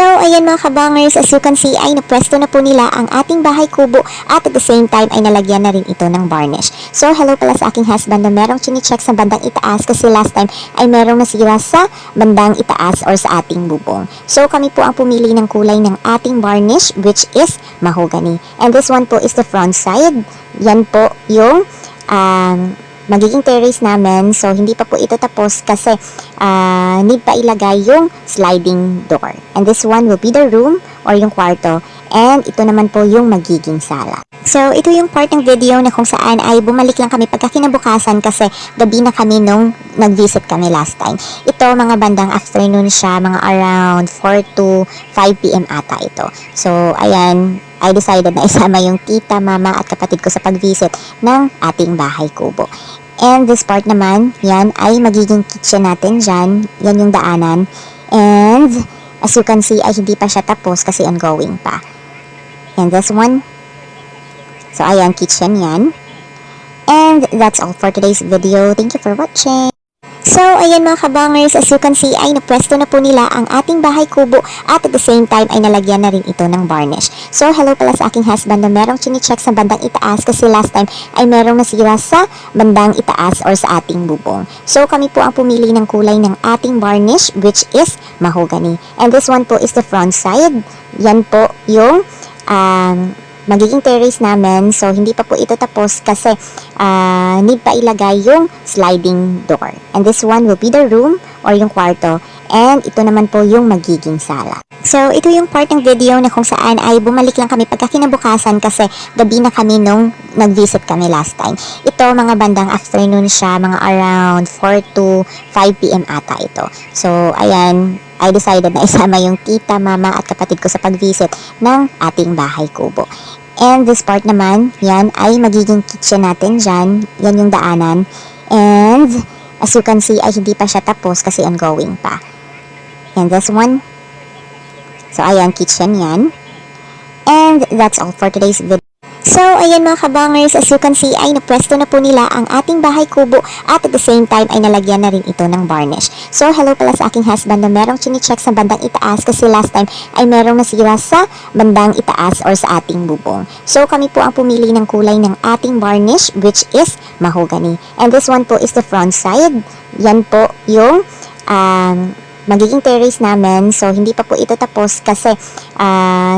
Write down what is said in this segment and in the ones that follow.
Ayan mga kabangers, as you can see ay napwesto na po nila ang ating bahay kubo at at the same time ay nalagyan na rin ito ng varnish. So, hello pala sa aking husband na merong chine-check sa bandang itaas kasi last time ay merong nasira sa bandang itaas or sa ating bubong. So, kami po ang pumili ng kulay ng ating varnish which is mahogany. And this one po is the front side. Yan po yung magiging terrace namin. So, hindi pa po ito tapos kasi need pa ilagay yung sliding door. And this one will be the room or yung kwarto. And ito naman po yung magiging sala. So, ito yung part ng video na kung saan ay bumalik lang kami pagka kinabukasan kasi gabi na kami nung nag-visit kami last time. Ito, mga bandang afternoon siya, mga around 4 to 5 p.m. ata ito. So, ayan, I decided na isama yung tita, mama at kapatid ko sa pag-visit ng ating bahay kubo. And this part naman, yan ay magiging kitchen natin dyan. Yan yung daanan. And as you can see ay hindi pa siya tapos kasi ongoing pa. And this one. So ayan, kitchen yan. And that's all for today's video. Thank you for watching. So, ayan mga kabangers, as you can see ay napwesto na po nila ang ating bahay kubo at at the same time ay nalagyan na rin ito ng varnish. So, hello pala sa aking husband na merong chine-check sa bandang itaas kasi last time ay merong nasira sa bandang itaas or sa ating bubong. So, kami po ang pumili ng kulay ng ating varnish which is mahogany. And this one po is the front side. Yan po yung magiging terrace namin. So, hindi pa po ito tapos kasi need pa ilagay yung sliding door. And this one will be the room or yung kwarto. And ito naman po yung magiging sala. So, ito yung part ng video na kung saan ay bumalik lang kami pagka kinabukasan kasi gabi na kami nung nag-visit kami last time. Ito, mga bandang afternoon siya, mga around 4 to 5 p.m. ata ito. So, ayan, I decided na isama yung tita, mama at kapatid ko sa pag-visit ng ating bahay kubo. And this part naman, yan ay magiging kitchen natin dyan. Yan yung daanan. And as you can see ay hindi pa siya tapos kasi ongoing pa. And this one. So ayan, kitchen yan. And that's all for today's video. So, ayan mga kabangers, as you can see ay napwesto na po nila ang ating bahay kubo at at the same time ay nalagyan na rin ito ng varnish. So, hello pala sa aking husband na merong chine-check sa bandang itaas kasi last time ay merong nasira sa bandang itaas or sa ating bubong. So, kami po ang pumili ng kulay ng ating varnish which is mahogany. And this one po is the front side. Yan po yung magiging terrace namin. So, hindi pa po ito tapos kasi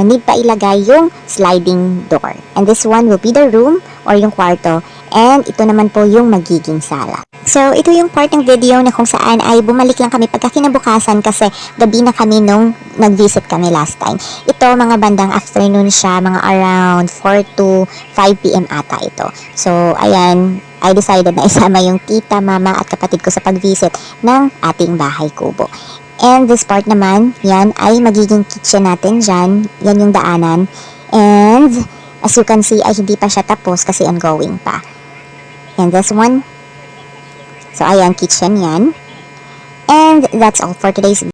need pa ilagay yung sliding door. And this one will be the room or yung kwarto. And ito naman po yung magiging sala. So, ito yung part ng video na kung saan ay bumalik lang kami pagka kinabukasan kasi gabi na kami nung nag-visit kami last time. Ito, mga bandang afternoon siya, mga around 4 to 5 p.m. ata ito. So, ayan, I decided na isama yung tita, mama at kapatid ko sa pag-visit ng ating bahay kubo. And this part naman, yan ay magiging kitchen natin dyan. Yan yung daanan. And as you can see ay hindi pa siya tapos kasi ongoing pa. And this one. So ayan, kitchen yan. And that's all for today's video.